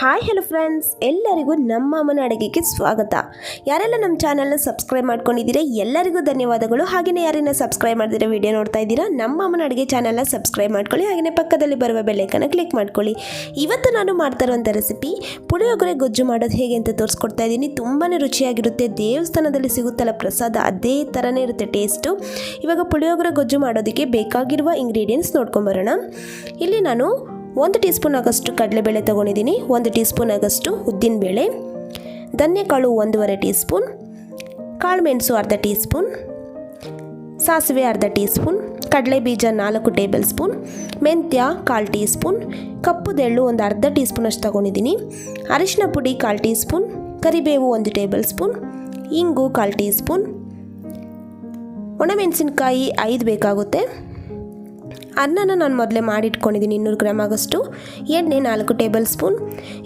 Hi hello friends, ಎಲ್ಲರಿಗೂ ನಮ್ಮ ಅಮ್ಮನ ಅಡುಗೆಗೆ ಸ್ವಾಗತ. ಯಾರೆಲ್ಲ ನಮ್ಮ ಚಾನಲ್ನ ಸಬ್ಸ್ಕ್ರೈಬ್ ಮಾಡ್ಕೊಂಡಿದ್ದೀರಾ ಎಲ್ಲರಿಗೂ ಧನ್ಯವಾದಗಳು. ಹಾಗೆಯೇ ಯಾರನ್ನ ಸಬ್ಸ್ಕ್ರೈಬ್ ಮಾಡಿದಿರೋ ವಿಡಿಯೋ ನೋಡ್ತಾ ಇದ್ದೀರಾ, ನಮ್ಮ ಅಮ್ಮನ ಅಡುಗೆ ಚಾನಲ್ನ ಸಬ್ಸ್ಕ್ರೈಬ್ ಮಾಡ್ಕೊಳ್ಳಿ. ಹಾಗೆಯೇ ಪಕ್ಕದಲ್ಲಿ ಬರುವ ಬೆಲ್ಲೈಕನ್ನ ಕ್ಲಿಕ್ ಮಾಡ್ಕೊಳ್ಳಿ. ಇವತ್ತು ನಾನು ಮಾಡ್ತಾ ಇರುವಂಥ ರೆಸಿಪಿ ಪುಳಿಯೋಗರೆ ಗೊಜ್ಜು ಮಾಡೋದು ಹೇಗೆ ಅಂತ ತೋರಿಸ್ಕೊಡ್ತಾ ಇದ್ದೀನಿ. ತುಂಬಾ ರುಚಿಯಾಗಿರುತ್ತೆ. ದೇವಸ್ಥಾನದಲ್ಲಿ ಸಿಗುತ್ತಲ್ಲ ಪ್ರಸಾದ, ಅದೇ ಥರನೇ ಇರುತ್ತೆ ಟೇಸ್ಟು. ಇವಾಗ ಪುಳಿಯೋಗರೆ ಗೊಜ್ಜು ಮಾಡೋದಕ್ಕೆ ಬೇಕಾಗಿರುವ ಇಂಗ್ರೀಡಿಯೆಂಟ್ಸ್ ನೋಡ್ಕೊಂಬರೋಣ. ಇಲ್ಲಿ ನಾನು 1 ಟೀ ಸ್ಪೂನ್ ಆಗಷ್ಟು ಕಡಲೆಬೇಳೆ ತೊಗೊಂಡಿದ್ದೀನಿ, 1 ಟೀ ಸ್ಪೂನ್ ಆಗಷ್ಟು ಉದ್ದಿನಬೇಳೆ, ಧನ್ಯಕಾಳು 1.5 ಟೀ ಸ್ಪೂನ್, ಕಾಳುಮೆಣಸು ಅರ್ಧ ಟೀ ಸ್ಪೂನ್, ಸಾಸಿವೆ ಅರ್ಧ ಟೀ ಸ್ಪೂನ್, ಕಡಲೆ ಬೀಜ 4 ಟೇಬಲ್ ಸ್ಪೂನ್, ಮೆಂತ್ಯ 1/4 ಟೀ ಸ್ಪೂನ್, ಕಪ್ಪುದೆಳ್ಳು ಒಂದು ಅರ್ಧ ಟೀ ಸ್ಪೂನ್ ಅಷ್ಟು ತೊಗೊಂಡಿದ್ದೀನಿ, ಅರಿಶಿನ ಪುಡಿ 1/4 ಟೀ ಸ್ಪೂನ್, ಕರಿಬೇವು 1 ಟೇಬಲ್ ಸ್ಪೂನ್, ಹಿಂಗು 1/4 ಟೀ ಸ್ಪೂನ್, ಒಣಮೆಣಸಿನ್ಕಾಯಿ 5 ಬೇಕಾಗುತ್ತೆ. ಅನ್ನನ ನಾನು ಮೊದಲೇ ಮಾಡಿಟ್ಕೊಂಡಿದ್ದೀನಿ 200 ಗ್ರಾಮ್ ಆಗಷ್ಟು. ಎಣ್ಣೆ 4 ಟೇಬಲ್ ಸ್ಪೂನ್.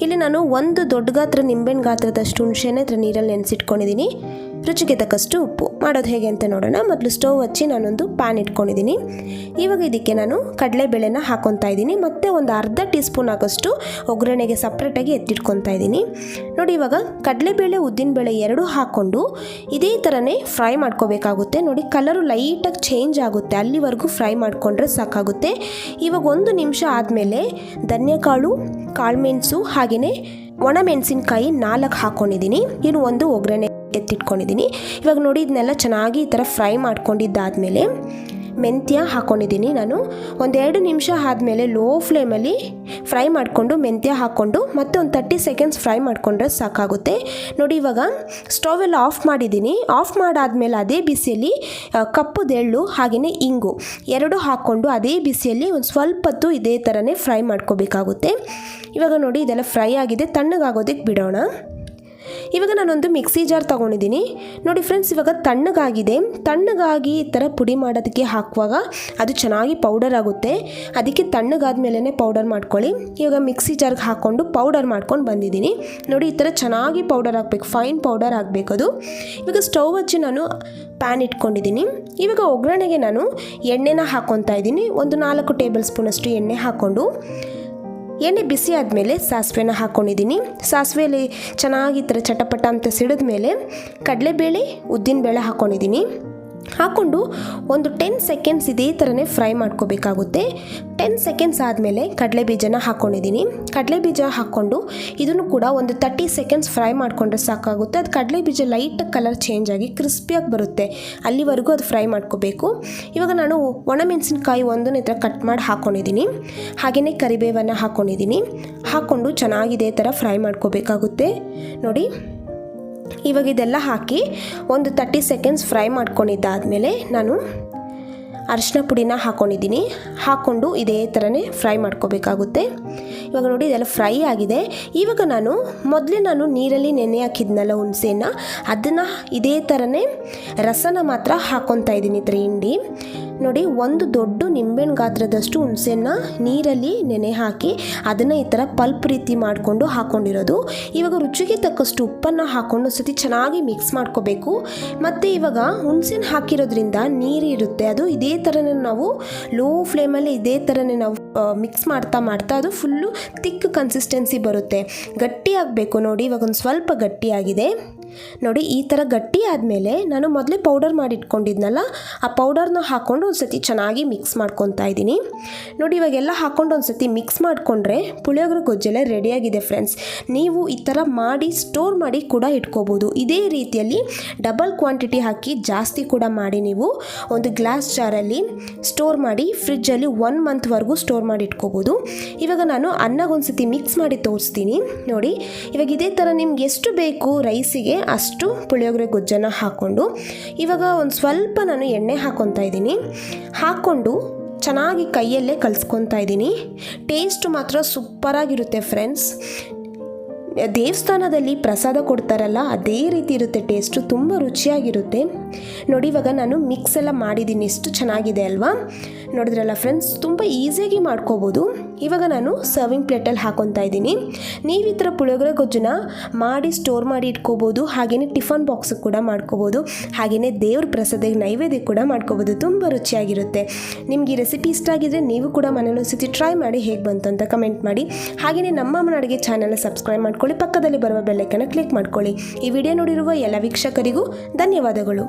ಇಲ್ಲಿ ನಾನು 1 ದೊಡ್ಡ ಗಾತ್ರ ನಿಂಬೆಹಣ್ಣು ಗಾತ್ರದಷ್ಟು ಹುಣಸೆಹಣ್ಣು ನೀರಲ್ಲಿ ನೆನೆಸಿಟ್ಕೊಂಡಿದ್ದೀನಿ. ರುಚಿಗೆ ತಕ್ಕಷ್ಟು ಉಪ್ಪು. ಮಾಡೋದು ಹೇಗೆ ಅಂತ ನೋಡೋಣ. ಮೊದಲು ಸ್ಟವ್ ಹಚ್ಚಿ ನಾನೊಂದು ಪ್ಯಾನ್ ಇಟ್ಕೊಂಡಿದ್ದೀನಿ. ಇವಾಗ ಇದಕ್ಕೆ ನಾನು ಕಡಲೆಬೇಳೆನ ಹಾಕ್ಕೊತಾ ಇದ್ದೀನಿ. ಮತ್ತು ಒಂದು ಅರ್ಧ ಟೀ ಸ್ಪೂನ್ ಆಗಷ್ಟು ಒಗ್ಗರಣೆಗೆ ಸಪ್ರೇಟಾಗಿ ಎತ್ತಿಟ್ಕೊತಾ ಇದ್ದೀನಿ. ನೋಡಿ, ಇವಾಗ ಕಡಲೆಬೇಳೆ ಉದ್ದಿನಬೇಳೆ ಎರಡೂ ಹಾಕ್ಕೊಂಡು ಇದೇ ಥರನೇ ಫ್ರೈ ಮಾಡ್ಕೋಬೇಕಾಗುತ್ತೆ. ನೋಡಿ, ಕಲರು ಲೈಟಾಗಿ ಚೇಂಜ್ ಆಗುತ್ತೆ, ಅಲ್ಲಿವರೆಗೂ ಫ್ರೈ ಮಾಡಿಕೊಂಡ್ರೆ ಸಾಕಾಗುತ್ತೆ. ಇವಾಗ 1 ನಿಮಿಷ ಆದಮೇಲೆ ಧನ್ಯಕಾಳು, ಕಾಳುಮೆಣಸು ಹಾಗೆಯೇ ಒಣಮೆಣಸಿನ್ಕಾಯಿ 4 ಹಾಕ್ಕೊಂಡಿದ್ದೀನಿ. ಇನ್ನು ಒಂದು ಒಗ್ಗರಣೆ ಎತ್ತಿಟ್ಕೊಂಡಿದ್ದೀನಿ. ಇವಾಗ ನೋಡಿ, ಇದನ್ನೆಲ್ಲ ಚೆನ್ನಾಗಿ ಈ ಥರ ಫ್ರೈ ಮಾಡ್ಕೊಂಡಿದ್ದಾದಮೇಲೆ ಮೆಂತ್ಯ ಹಾಕ್ಕೊಂಡಿದ್ದೀನಿ. ನಾನು 1-2 ನಿಮಿಷ ಆದಮೇಲೆ ಲೋ ಫ್ಲೇಮಲ್ಲಿ ಫ್ರೈ ಮಾಡಿಕೊಂಡು ಮೆಂತ್ಯ ಹಾಕ್ಕೊಂಡು ಮತ್ತೆ ಒಂದು 30 ಸೆಕೆಂಡ್ಸ್ ಫ್ರೈ ಮಾಡಿಕೊಂಡ್ರೆ ಸಾಕಾಗುತ್ತೆ. ನೋಡಿ, ಇವಾಗ ಸ್ಟವೆಲ್ಲ ಆಫ್ ಮಾಡಿದ್ದೀನಿ. ಆಫ್ ಮಾಡಾದಮೇಲೆ ಅದೇ ಬಿಸಿಯಲ್ಲಿ ಕಪ್ಪುದೆಳ್ಳು ಹಾಗೆಯೇ ಹಿಂಗು ಎರಡೂ ಹಾಕ್ಕೊಂಡು ಅದೇ ಬಿಸಿಯಲ್ಲಿ ಒಂದು ಸ್ವಲ್ಪ ಹೊತ್ತು ಇದೇ ಥರನೇ ಫ್ರೈ ಮಾಡ್ಕೋಬೇಕಾಗುತ್ತೆ. ಇವಾಗ ನೋಡಿ, ಇದೆಲ್ಲ ಫ್ರೈ ಆಗಿದೆ, ತಣ್ಣಗಾಗೋದಕ್ಕೆ ಬಿಡೋಣ. ಇವಾಗ ನಾನೊಂದು ಮಿಕ್ಸಿ ಜಾರ್ ತೊಗೊಂಡಿದ್ದೀನಿ. ನೋಡಿ ಫ್ರೆಂಡ್ಸ್, ಇವಾಗ ತಣ್ಣಗಾಗಿ ಈ ಥರ ಪುಡಿ ಮಾಡೋದಕ್ಕೆ ಹಾಕುವಾಗ ಅದು ಚೆನ್ನಾಗಿ ಪೌಡರ್ ಆಗುತ್ತೆ. ಅದಕ್ಕೆ ತಣ್ಣಗಾದ್ಮೇಲೆ ಪೌಡರ್ ಮಾಡ್ಕೊಳ್ಳಿ. ಇವಾಗ ಮಿಕ್ಸಿ ಜಾರ್ಗೆ ಹಾಕ್ಕೊಂಡು ಪೌಡರ್ ಮಾಡ್ಕೊಂಡು ಬಂದಿದ್ದೀನಿ. ನೋಡಿ, ಈ ಥರ ಚೆನ್ನಾಗಿ ಪೌಡರ್ ಆಗಬೇಕು, ಫೈನ್ ಪೌಡರ್ ಆಗಬೇಕು ಅದು. ಇವಾಗ ಸ್ಟವ್ ಹಚ್ಚಿ ನಾನು ಪ್ಯಾನ್ ಇಟ್ಕೊಂಡಿದ್ದೀನಿ. ಇವಾಗ ಒಗ್ಗರಣೆಗೆ ನಾನು ಎಣ್ಣೆನ ಹಾಕ್ಕೊತಾ ಇದ್ದೀನಿ. ಒಂದು 4 ಟೇಬಲ್ ಸ್ಪೂನಷ್ಟು ಎಣ್ಣೆ ಹಾಕ್ಕೊಂಡು ಎಣ್ಣೆ ಬಿಸಿ ಆದಮೇಲೆ ಸಾಸಿವೆನ ಹಾಕ್ಕೊಂಡಿದ್ದೀನಿ. ಸಾಸಿವೆಯಲ್ಲಿ ಚೆನ್ನಾಗಿ ಈ ಥರ ಚಟಪಟ ಅಂತ ಸಿಡಿದ ಮೇಲೆ ಕಡಲೆಬೇಳೆ ಉದ್ದಿನಬೇಳೆ ಹಾಕ್ಕೊಂಡಿದ್ದೀನಿ. ಹಾಕ್ಕೊಂಡು ಒಂದು 10 ಸೆಕೆಂಡ್ಸ್ ಇದೇ ಥರನೇ ಫ್ರೈ ಮಾಡ್ಕೋಬೇಕಾಗುತ್ತೆ. 10 ಸೆಕೆಂಡ್ಸ್ ಆದಮೇಲೆ ಕಡಲೆ ಬೀಜನ ಹಾಕ್ಕೊಂಡಿದ್ದೀನಿ. ಕಡಲೆ ಬೀಜ ಹಾಕ್ಕೊಂಡು ಇದನ್ನು ಕೂಡ ಒಂದು 30 ಸೆಕೆಂಡ್ಸ್ ಫ್ರೈ ಮಾಡಿಕೊಂಡ್ರೆ ಸಾಕಾಗುತ್ತೆ. ಅದು ಕಡಲೆ ಬೀಜ ಲೈಟಾಗಿ ಕಲರ್ ಚೇಂಜ್ ಆಗಿ ಕ್ರಿಸ್ಪಿಯಾಗಿ ಬರುತ್ತೆ, ಅಲ್ಲಿವರೆಗೂ ಅದು ಫ್ರೈ ಮಾಡ್ಕೋಬೇಕು. ಇವಾಗ ನಾನು ಒಣಮೆಣಸಿನ್ಕಾಯಿ 1 ಈ ಥರ ಕಟ್ ಮಾಡಿ ಹಾಕ್ಕೊಂಡಿದ್ದೀನಿ. ಹಾಗೆಯೇ ಕರಿಬೇವನ್ನು ಹಾಕ್ಕೊಂಡಿದ್ದೀನಿ. ಹಾಕ್ಕೊಂಡು ಚೆನ್ನಾಗಿ ಇದೇ ಥರ ಫ್ರೈ ಮಾಡ್ಕೋಬೇಕಾಗುತ್ತೆ. ನೋಡಿ, ಇವಾಗ ಇದೆಲ್ಲ ಹಾಕಿ ಒಂದು 30 ಸೆಕೆಂಡ್ಸ್ ಫ್ರೈ ಮಾಡ್ಕೊಂಡಿದ್ದಾದಮೇಲೆ ನಾನು ಅರಿಶಿನ ಪುಡಿನ ಹಾಕ್ಕೊಂಡಿದ್ದೀನಿ. ಹಾಕ್ಕೊಂಡು ಇದೇ ಥರನೇ ಫ್ರೈ ಮಾಡ್ಕೋಬೇಕಾಗುತ್ತೆ. ಇವಾಗ ನೋಡಿ, ಇದೆಲ್ಲ ಫ್ರೈ ಆಗಿದೆ. ಇವಾಗ ಮೊದಲೇ ನಾನು ನೀರಲ್ಲಿ ನೆನೆ ಹಾಕಿದ್ನಲ್ಲ ಹುಣಸೆನ, ಅದನ್ನು ಇದೇ ಥರನೇ ರಸನ ಮಾತ್ರ ಹಾಕ್ಕೊತಾ ಇದ್ದೀನಿ. ಈ ಥರ ಹಿಂಡಿ ನೋಡಿ, 1 ದೊಡ್ಡ ನಿಂಬೆಹಣ್ಣು ಗಾತ್ರದಷ್ಟು ಹುಣಸೆನ ನೀರಲ್ಲಿ ನೆನೆ ಹಾಕಿ ಅದನ್ನು ಈ ಥರ ಪಲ್ಪ್ ರೀತಿ ಮಾಡಿಕೊಂಡು ಹಾಕ್ಕೊಂಡಿರೋದು. ಇವಾಗ ರುಚಿಗೆ ತಕ್ಕಷ್ಟು ಉಪ್ಪನ್ನು ಹಾಕ್ಕೊಂಡು ಸತಿ ಚೆನ್ನಾಗಿ ಮಿಕ್ಸ್ ಮಾಡ್ಕೋಬೇಕು. ಮತ್ತು ಇವಾಗ ಹುಣಸೆನ ಹಾಕಿರೋದ್ರಿಂದ ನೀರು ಇರುತ್ತೆ, ಅದು ಇದೇ ಥರನೇ ನಾವು ಲೋ ಫ್ಲೇಮಲ್ಲಿ ಇದೇ ಥರನೇ ನಾವು ಮಿಕ್ಸ್ ಮಾಡ್ತಾ ಅದು ಫುಲ್ಲು ತಿಕ್ ಕನ್ಸಿಸ್ಟೆನ್ಸಿ ಬರುತ್ತೆ, ಗಟ್ಟಿ ಆಗಬೇಕು. ನೋಡಿ, ಇವಾಗ ಒಂದು ಸ್ವಲ್ಪ ಗಟ್ಟಿಯಾಗಿದೆ. ನೋಡಿ, ಈ ಥರ ಗಟ್ಟಿ ಆದಮೇಲೆ ನಾನು ಮೊದಲೇ ಪೌಡರ್ ಮಾಡಿ ಇಟ್ಕೊಂಡಿದ್ನಲ್ಲ, ಆ ಪೌಡರ್ನ ಹಾಕ್ಕೊಂಡು ಒಂದು ಸತಿ ಚೆನ್ನಾಗಿ ಮಿಕ್ಸ್ ಮಾಡ್ಕೊತಾ ಇದ್ದೀನಿ. ನೋಡಿ, ಇವಾಗೆಲ್ಲ ಹಾಕ್ಕೊಂಡು ಒಂದು ಸತಿ ಮಿಕ್ಸ್ ಮಾಡಿಕೊಂಡ್ರೆ ಪುಳಿಯೋಗರೆ ಗೊಜ್ಜೆಲ್ಲ ರೆಡಿಯಾಗಿದೆ ಫ್ರೆಂಡ್ಸ್. ನೀವು ಈ ಥರ ಮಾಡಿ ಸ್ಟೋರ್ ಮಾಡಿ ಕೂಡ ಇಟ್ಕೋಬೋದು. ಇದೇ ರೀತಿಯಲ್ಲಿ ಡಬಲ್ ಕ್ವಾಂಟಿಟಿ ಹಾಕಿ ಜಾಸ್ತಿ ಕೂಡ ಮಾಡಿ ನೀವು ಒಂದು ಗ್ಲಾಸ್ ಜಾರಲ್ಲಿ ಸ್ಟೋರ್ ಮಾಡಿ ಫ್ರಿಜ್ಜಲ್ಲಿ 1 ಮಂತ್ವರೆಗೂ ಸ್ಟೋರ್ ಮಾಡಿ ಇಟ್ಕೋಬೋದು. ಇವಾಗ ನಾನು ಅನ್ನಗೊಂದು ಸತಿ ಮಿಕ್ಸ್ ಮಾಡಿ ತೋರಿಸ್ತೀನಿ. ನೋಡಿ, ಇವಾಗ ಇದೇ ಥರ ನಿಮ್ಗೆ ಎಷ್ಟು ಬೇಕು ರೈಸಿಗೆ ಅಷ್ಟು ಪುಳಿಯೋಗರೆ ಗೊಜ್ಜನ್ನು ಹಾಕ್ಕೊಂಡು ಇವಾಗ ಒಂದು ಸ್ವಲ್ಪ ನಾನು ಎಣ್ಣೆ ಹಾಕ್ಕೊತಾ ಇದ್ದೀನಿ. ಹಾಕ್ಕೊಂಡು ಚೆನ್ನಾಗಿ ಕೈಯಲ್ಲೇ ಕಲಿಸ್ಕೊತಾ ಇದ್ದೀನಿ. ಟೇಸ್ಟ್ ಮಾತ್ರ ಸೂಪರಾಗಿರುತ್ತೆ ಫ್ರೆಂಡ್ಸ್. ದೇವಸ್ಥಾನದಲ್ಲಿ ಪ್ರಸಾದ ಕೊಡ್ತಾರಲ್ಲ ಅದೇ ರೀತಿ ಇರುತ್ತೆ ಟೇಸ್ಟು, ತುಂಬ ರುಚಿಯಾಗಿರುತ್ತೆ. ನೋಡಿ, ಇವಾಗ ನಾನು ಮಿಕ್ಸ್ ಎಲ್ಲ ಮಾಡಿದ್ದೀನಿ, ಎಷ್ಟು ಚೆನ್ನಾಗಿದೆ ಅಲ್ವಾ? ನೋಡಿದ್ರಲ್ಲ ಫ್ರೆಂಡ್ಸ್, ತುಂಬ ಈಸಿಯಾಗಿ ಮಾಡ್ಕೋಬೋದು. ಇವಾಗ ನಾನು ಸರ್ವಿಂಗ್ ಪ್ಲೇಟಲ್ಲಿ ಹಾಕೊತಾ ಇದ್ದೀನಿ. ನೀವು ಈ ಥರ ಪುಳಿಯೋಗರೆ ಗೊಜ್ಜನ್ನ ಮಾಡಿ ಸ್ಟೋರ್ ಮಾಡಿ ಇಟ್ಕೋಬೋದು. ಹಾಗೆಯೇ ಟಿಫನ್ ಬಾಕ್ಸಿಗೆ ಕೂಡ ಮಾಡ್ಕೋಬೋದು. ಹಾಗೆಯೇ ದೇವ್ರ ಪ್ರಸಾದಕ್ಕೆ ನೈವೇದ್ಯ ಕೂಡ ಮಾಡ್ಕೋಬೋದು. ತುಂಬ ರುಚಿಯಾಗಿರುತ್ತೆ. ನಿಮ್ಗೆ ಈ ರೆಸಿಪಿ ಇಷ್ಟ ಆಗಿದ್ರೆ ನೀವು ಕೂಡ ಮನೇಲಿ ಒಂದ್ಸತಿ ಟ್ರೈ ಮಾಡಿ ಹೇಗೆ ಬಂತು ಅಂತ ಕಮೆಂಟ್ ಮಾಡಿ. ಹಾಗೆಯೇ ನಮ್ಮ ಅಮ್ಮನ ಅಡುಗೆ ಚಾನಲ್ನ ಸಬ್ಸ್ಕ್ರೈಬ್ ಮಾಡ್ಕೊಳ್ಳಿ. ಪಕ್ಕದಲ್ಲಿ ಬರುವ ಬೆಲ್ ಐಕಾನ್ನ ಕ್ಲಿಕ್ ಮಾಡ್ಕೊಳ್ಳಿ. ಈ ವಿಡಿಯೋ ನೋಡಿರುವ ಎಲ್ಲ ವೀಕ್ಷಕರಿಗೂ ಧನ್ಯವಾದಗಳು.